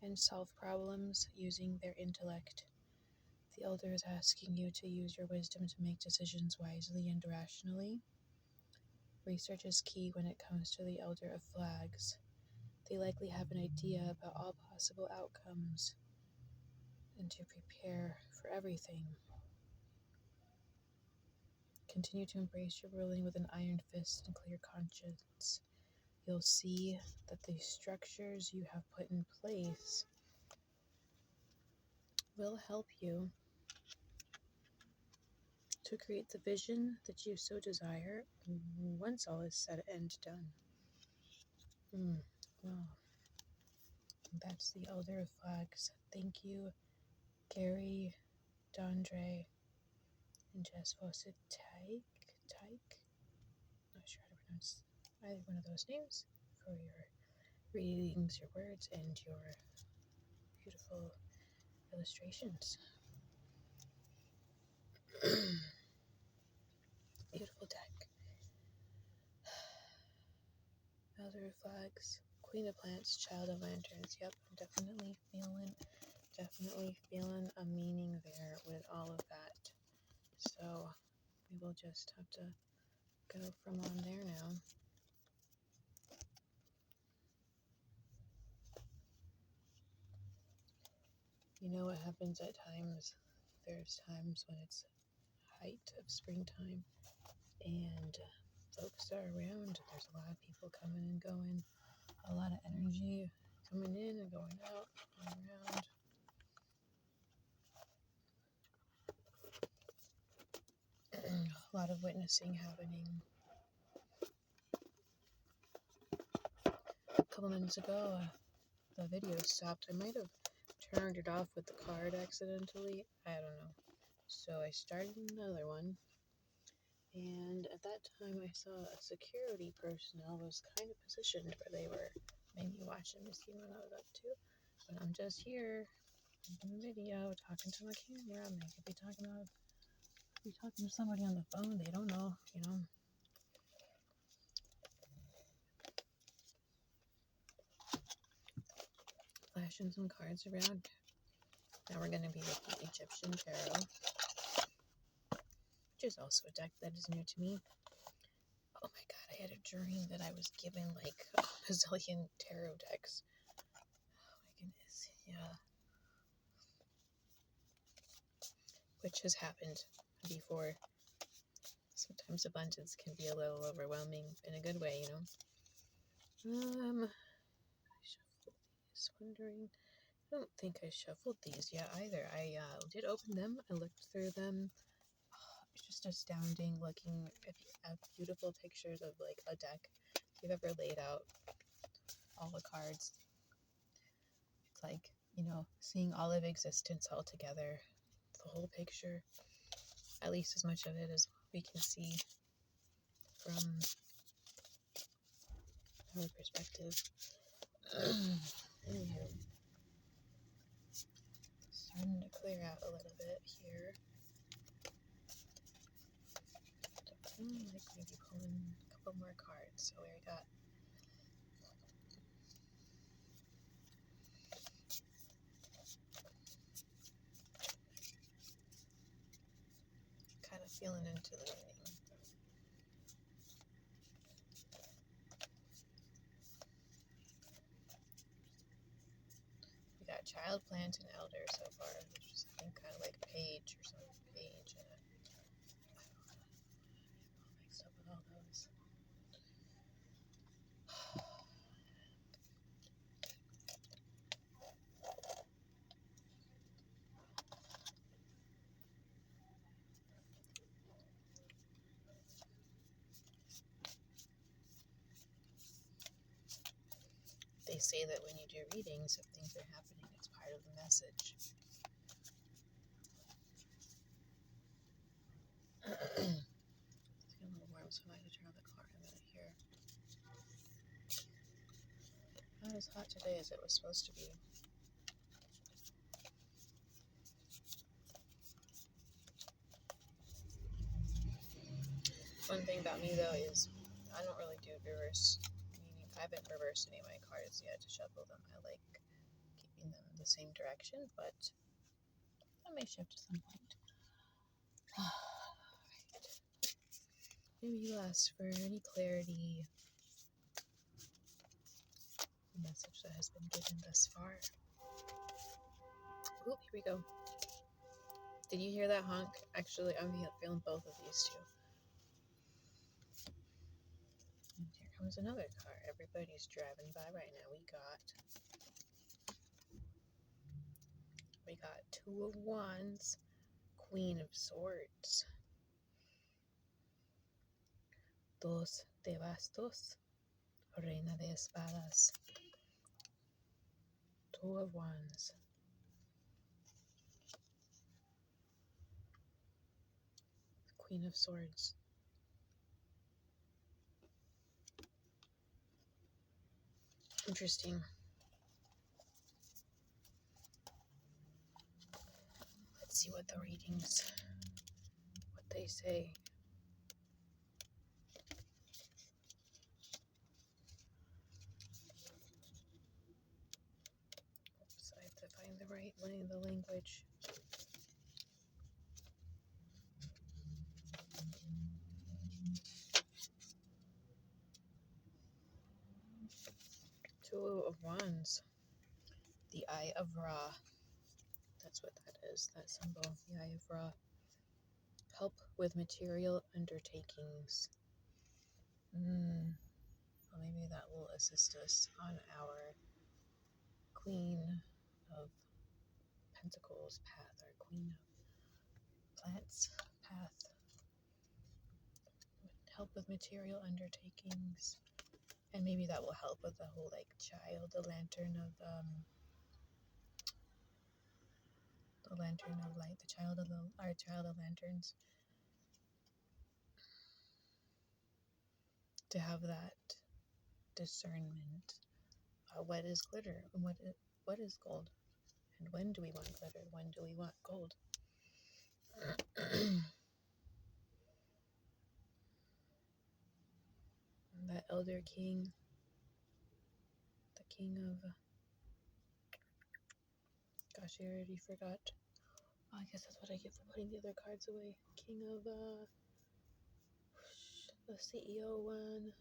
and solve problems using their intellect. The elder is asking you to use your wisdom to make decisions wisely and rationally. Research is key when it comes to the Elder of Flags. They likely have an idea about all possible outcomes and to prepare for everything. Continue to embrace your ruling with an iron fist and clear conscience. You'll see that the structures you have put in place will help you to create the vision that you so desire once all is said and done. Well, that's the Elder of Flags. Thank you, Gary, Dondre, and Jess Fawcett Tyke. Not sure how to pronounce either one of those names for your readings, your words, and your beautiful illustrations. Beautiful deck. Elder of Flags, Queen of Plants, Child of Lanterns. Yep, I'm definitely feeling a meaning there with all of that. So we will just have to go from on there now. You know what happens at times? There's times when it's height of springtime and folks are around. There's a lot of people coming and going, a lot of energy coming in and going out and around. A lot of witnessing happening. A couple minutes ago, the video stopped. I might have turned it off with the card accidentally. I don't know. So I started another one. And at that time, I saw a security personnel was kind of positioned where they were maybe watching to see what I was up to. But I'm just here making a video, talking to my camera. And they could be talking to somebody on the phone. They don't know, Flashing some cards around. Now we're going to be with the Egyptian Tarot, which is also a deck that is new to me. Oh my god, I had a dream that I was given like a bazillion tarot decks. Oh my goodness, yeah. Which has happened before. Sometimes abundance can be a little overwhelming in a good way, I shuffled these, wondering. I don't think I shuffled these yet either. I did open them. I looked through them. It's just astounding looking at beautiful pictures of like a deck. If you've ever laid out all the cards, it's like, seeing all of existence all together, the whole picture, at least as much of it as we can see from our perspective. Anywho, starting to clear out a little bit here. Like maybe pulling a couple more cards. So we got kind of feeling into the meaning. We got child, plant, and elder so far, which is I think kind of like page or something. Page and mixed up with all those. They say that when you do readings, if things are happening, it's part of the message. It's getting a little warm, so I might have to turn on the car in a minute here. Not as hot today as it was supposed to be. One thing about me though is I don't really do reverse, meaning I haven't reversed any of my cards yet to shuffle them. I like keeping them in the same direction, but that may shift at some point. Alright. Maybe you ask for any clarity, the message that has been given thus far. Oh, here we go. Did you hear that honk? Actually, I'm feeling both of these two. And here comes another car. Everybody's driving by right now. We got Two of Wands, Queen of Swords, Dos de Bastos, Reina de Espadas, Two of Wands, Queen of Swords. Interesting. Let's see what the readings, what they say. Oops, I have to find the right the language. Two of Wands, the Eye of Ra. That's what that is, that symbol, the Eye of Ra. Help with material undertakings. Well, maybe that will assist us on our Queen of Pentacles path, our Queen of Plants path. Help with material undertakings. And maybe that will help with the whole child, the lantern of light, our child of lanterns. To have that discernment. What is glitter and what is gold? And when do we want glitter? When do we want gold? That elder king, the king of, gosh, I already forgot. Oh, I guess that's what I get for putting the other cards away. King of, the CEO one,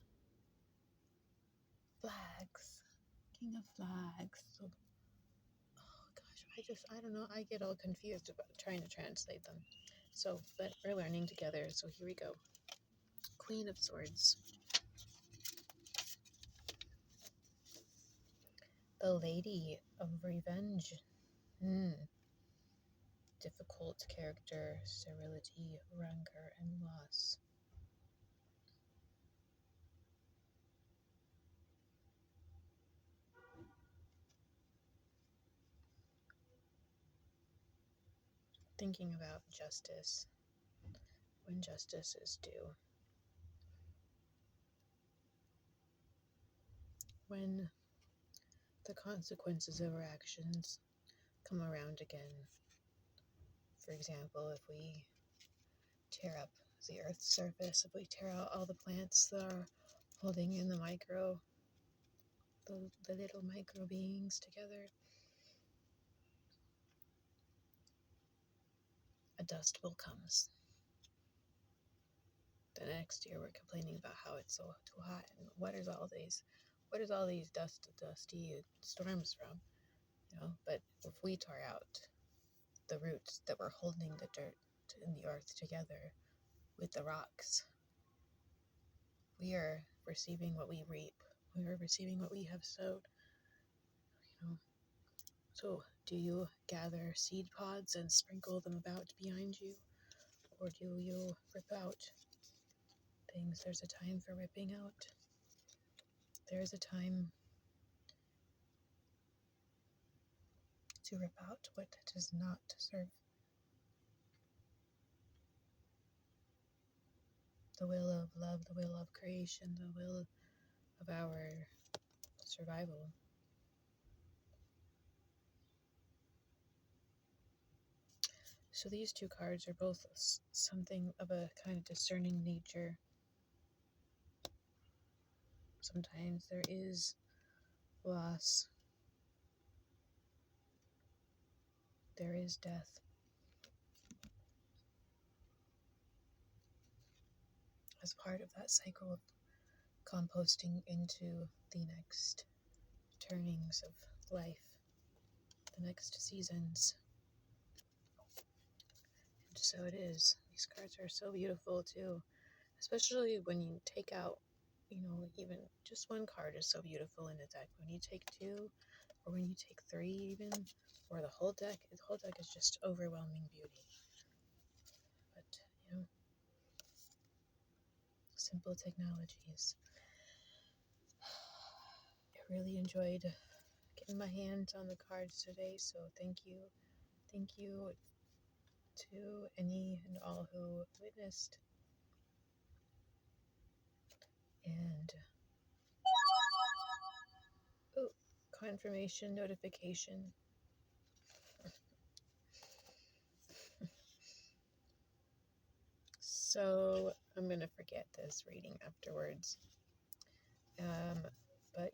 flags, king of flags. So, oh gosh, I don't know. I get all confused about trying to translate them. So, but we're learning together. So here we go. Queen of Swords. The Lady of Revenge. Difficult character, sterility, rancor, and loss. Thinking about justice, when justice is due. When the consequences of our actions come around again. For example, if we tear up the Earth's surface, if we tear out all the plants that are holding in the little micro beings together, a dust bowl comes. The next year we're complaining about how it's so too hot and what is all these dusty storms from? But if we tore out the roots that were holding the dirt in the earth together with the rocks, we are receiving what we reap. We are receiving what we have sowed. So do you gather seed pods and sprinkle them about behind you? Or do you rip out things? There's a time for ripping out. There's a time to rip out what does not serve the will of love, the will of creation, the will of our survival. So these two cards are both something of a kind of discerning nature. Sometimes there is loss. there is death. As part of that cycle of composting into the next turnings of life, the next seasons. And so it is. These cards are so beautiful too, especially when you take out, even just one card is so beautiful in a deck. When you take two, or when you take three even, or the whole deck is just overwhelming beauty. But, simple technologies. I really enjoyed getting my hands on the cards today, so thank you. Thank you to any and all who witnessed. And confirmation notification. So I'm gonna forget this reading afterwards. But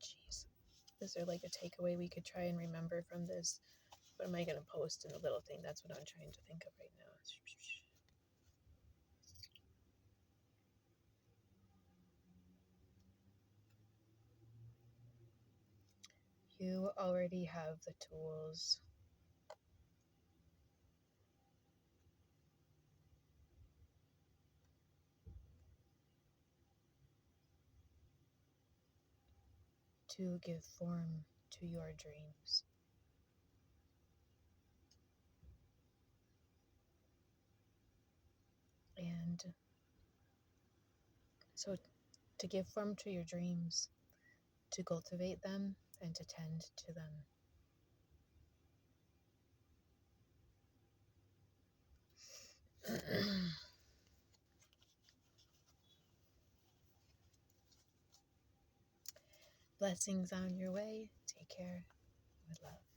jeez, is there like a takeaway we could try and remember from this? What am I gonna post in the little thing? That's what I'm trying to think of right now. You already have the tools. To give form to your dreams. And so to give form to your dreams, to cultivate them, and to tend to them. Blessings on your way. Take care. With love.